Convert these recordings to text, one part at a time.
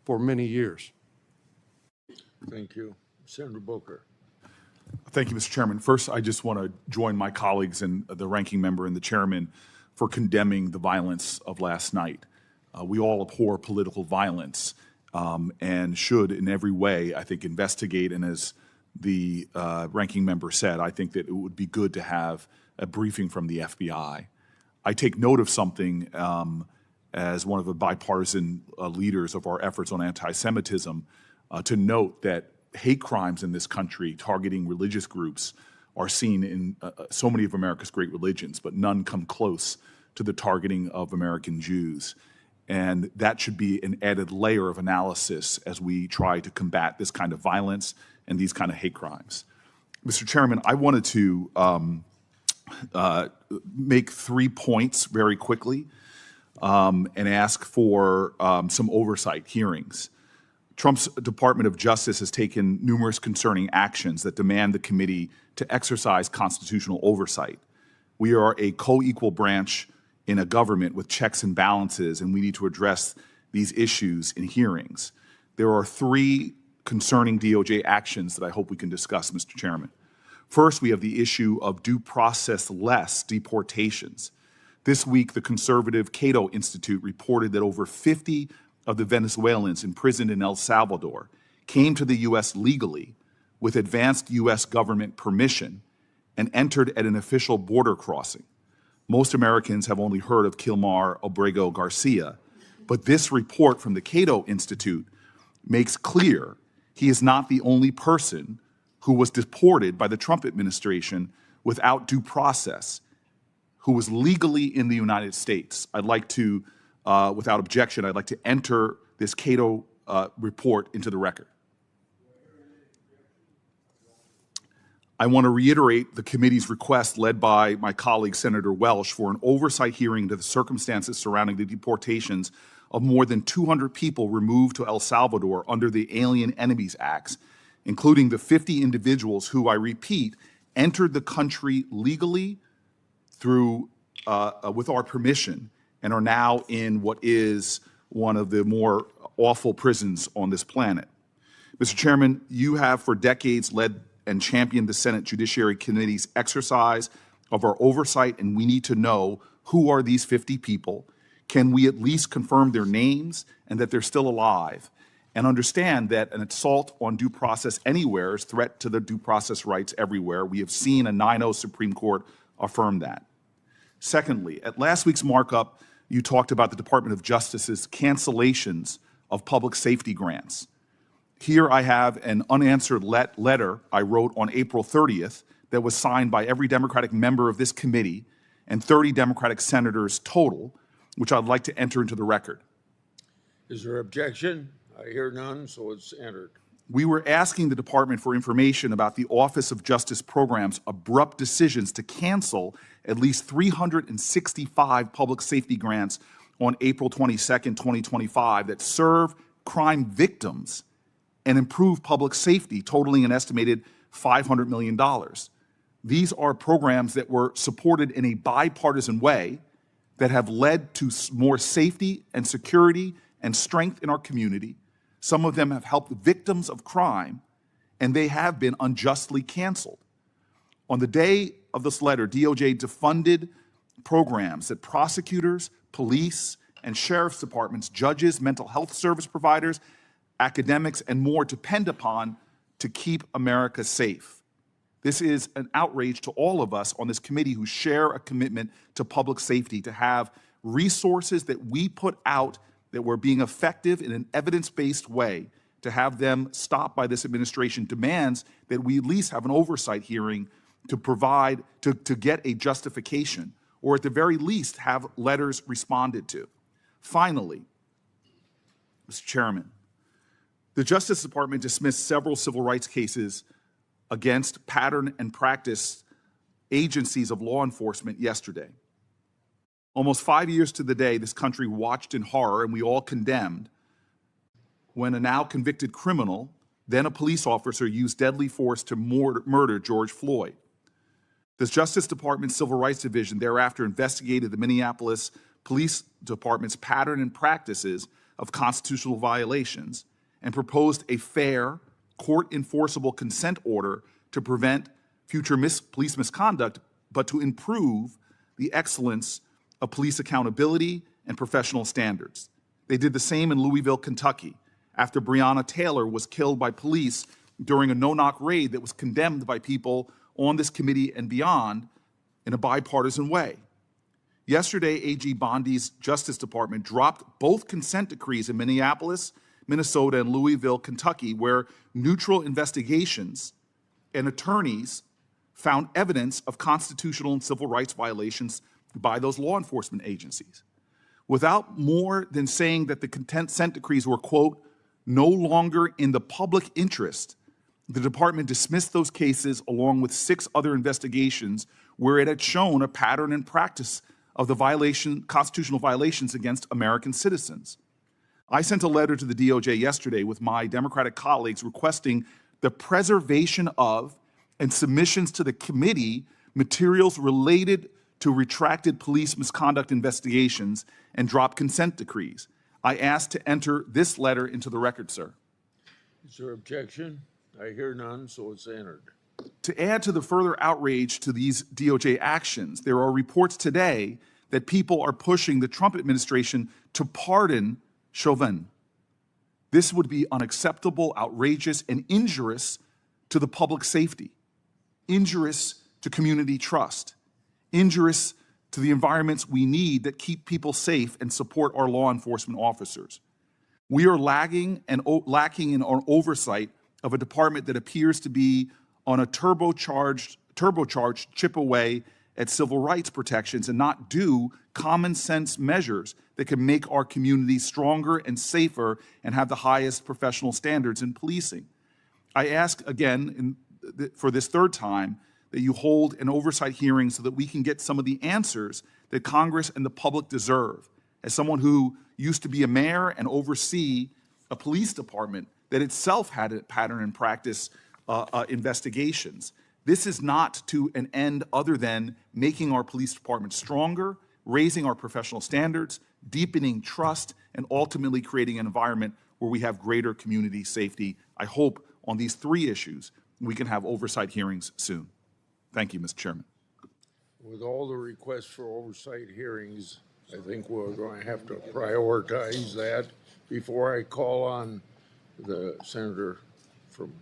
for many years. Thank you. Senator Booker. Thank you, Mr. Chairman. First, I just want to join my colleagues and the ranking member and the chairman for condemning the violence of last night. We all abhor political violence and should, in every way, I think, investigate. And as the ranking member said, I think that it would be good to have a briefing from the FBI. I take note of something as one of the bipartisan leaders of our efforts on anti-Semitism to note that hate crimes in this country targeting religious groups are seen in so many of America's great religions, but none come close to the targeting of American Jews. And that should be an added layer of analysis as we try to combat this kind of violence and these kind of hate crimes. Mr. Chairman, I wanted to make 3 points very quickly and ask for some oversight hearings. Trump's Department of Justice has taken numerous concerning actions that demand the committee to exercise constitutional oversight. We are a co-equal branch in a government with checks and balances, and we need to address these issues in hearings. There are 3 concerning DOJ actions that I hope we can discuss, Mr. Chairman. First, we have the issue of due process-less deportations. This week, the conservative Cato Institute reported that over 50 of the Venezuelans imprisoned in El Salvador came to the U.S. legally with advanced U.S. government permission and entered at an official border crossing. Most Americans have only heard of Kilmar Abrego Garcia, but this report from the Cato Institute makes clear he is not the only person who was deported by the Trump administration without due process, who was legally in the United States. I'd like to, without objection, I'd like to enter this Cato report into the record. I want to reiterate the committee's request led by my colleague, Senator Welch, for an oversight hearing into the circumstances surrounding the deportations of more than 200 people removed to El Salvador under the Alien Enemies Acts, including the 50 individuals who, I repeat, entered the country legally through, with our permission and are now in what is one of the more awful prisons on this planet. Mr. Chairman, you have for decades led and championed the Senate Judiciary Committee's exercise of our oversight, and we need to know who are these 50 people. Can we at least confirm their names and that they're still alive? And understand that an assault on due process anywhere is a threat to the due process rights everywhere. We have seen a 9-0 Supreme Court affirm that. Secondly, at last week's markup, you talked about the Department of Justice's cancellations of public safety grants. Here I have an unanswered letter I wrote on April 30th that was signed by every Democratic member of this committee and 30 Democratic senators total, which I'd like to enter into the record. Is there objection? I hear none, so it's entered. We were asking the department for information about the Office of Justice Program's abrupt decisions to cancel at least 365 public safety grants on April 22nd, 2025 that serve crime victims and improve public safety, totaling an estimated $500 million. These are programs that were supported in a bipartisan way that have led to more safety and security and strength in our community. Some of them have helped victims of crime, and they have been unjustly canceled. On the day of this letter, DOJ defunded programs that prosecutors, police, and sheriff's departments, judges, mental health service providers, academics, and more depend upon to keep America safe. This is an outrage to all of us on this committee who share a commitment to public safety, to have resources that we put out that were being effective in an evidence-based way, to have them stopped by this administration demands that we at least have an oversight hearing to provide, to get a justification, or at the very least have letters responded to. Finally, Mr. Chairman, the Justice Department dismissed several civil rights cases against pattern and practice agencies of law enforcement yesterday. Almost 5 years to the day, this country watched in horror, and we all condemned, when a now convicted criminal, then a police officer, used deadly force to murder George Floyd. The Justice Department Civil Rights Division thereafter investigated the Minneapolis Police Department's pattern and practices of constitutional violations and proposed a fair, court-enforceable consent order to prevent future police misconduct, but to improve the excellence of police accountability and professional standards. They did the same in Louisville, Kentucky, after Breonna Taylor was killed by police during a no-knock raid that was condemned by people on this committee and beyond in a bipartisan way. Yesterday, AG Bondi's Justice Department dropped both consent decrees in Minneapolis, Minnesota, and Louisville, Kentucky, where neutral investigations and attorneys found evidence of constitutional and civil rights violations by those law enforcement agencies. Without more than saying that the consent decrees were, quote, no longer in the public interest, the department dismissed those cases along with 6 other investigations where it had shown a pattern and practice of the constitutional violations against American citizens. I sent a letter to the DOJ yesterday with my Democratic colleagues requesting the preservation of and submissions to the committee materials related to retracted police misconduct investigations and drop consent decrees. I asked to enter this letter into the record, sir. Is there objection? I hear none, so it's entered. To add to the further outrage to these DOJ actions, there are reports today that people are pushing the Trump administration to pardon Chauvin. This would be unacceptable, outrageous, and injurious to the public safety, injurious to community trust, injurious to the environments we need that keep people safe and support our law enforcement officers. We are lacking in our oversight of a department that appears to be on a turbocharged chip away at civil rights protections and not do common sense measures that can make our communities stronger and safer and have the highest professional standards in policing. I ask again for this third time that you hold an oversight hearing so that we can get some of the answers that Congress and the public deserve. As someone who used to be a mayor and oversee a police department that itself had a pattern and practice investigations, this is not to an end other than making our police department stronger, raising our professional standards, deepening trust, and ultimately creating an environment where we have greater community safety. I hope on these 3 issues we can have oversight hearings soon. Thank you, Mr. Chairman. With all the requests for oversight hearings, I think we're going to have to prioritize that. Before I call on the senator from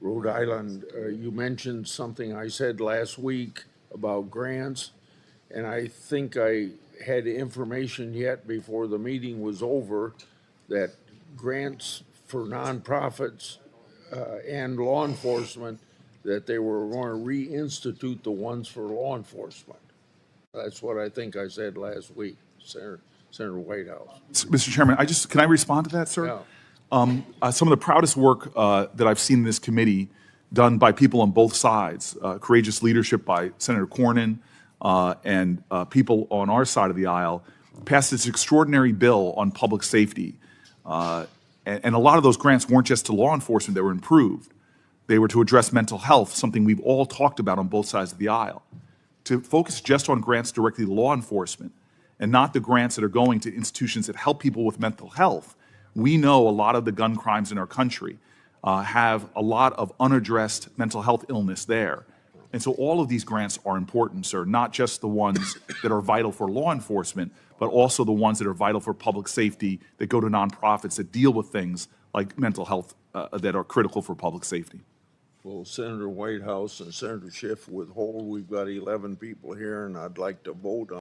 Rhode Island, you mentioned something I said last week about grants, and I think I had information yet before the meeting was over that grants for nonprofits and law enforcement, that they were going to reinstitute the ones for law enforcement. That's what I think I said last week, Senator Whitehouse. Mr. Chairman, can I respond to that, sir? Yeah. Some of the proudest work that I've seen in this committee done by people on both sides, courageous leadership by Senator Cornyn and people on our side of the aisle, passed this extraordinary bill on public safety. And a lot of those grants weren't just to law enforcement that were improved. They were to address mental health, something we've all talked about on both sides of the aisle. To focus just on grants directly to law enforcement and not the grants that are going to institutions that help people with mental health. We know a lot of the gun crimes in our country have a lot of unaddressed mental health illness there. And so all of these grants are important, sir, not just the ones that are vital for law enforcement, but also the ones that are vital for public safety that go to nonprofits that deal with things like mental health that are critical for public safety. Well, Senator Whitehouse and Senator Schiff withhold. We've got 11 people here, and I'd like to vote on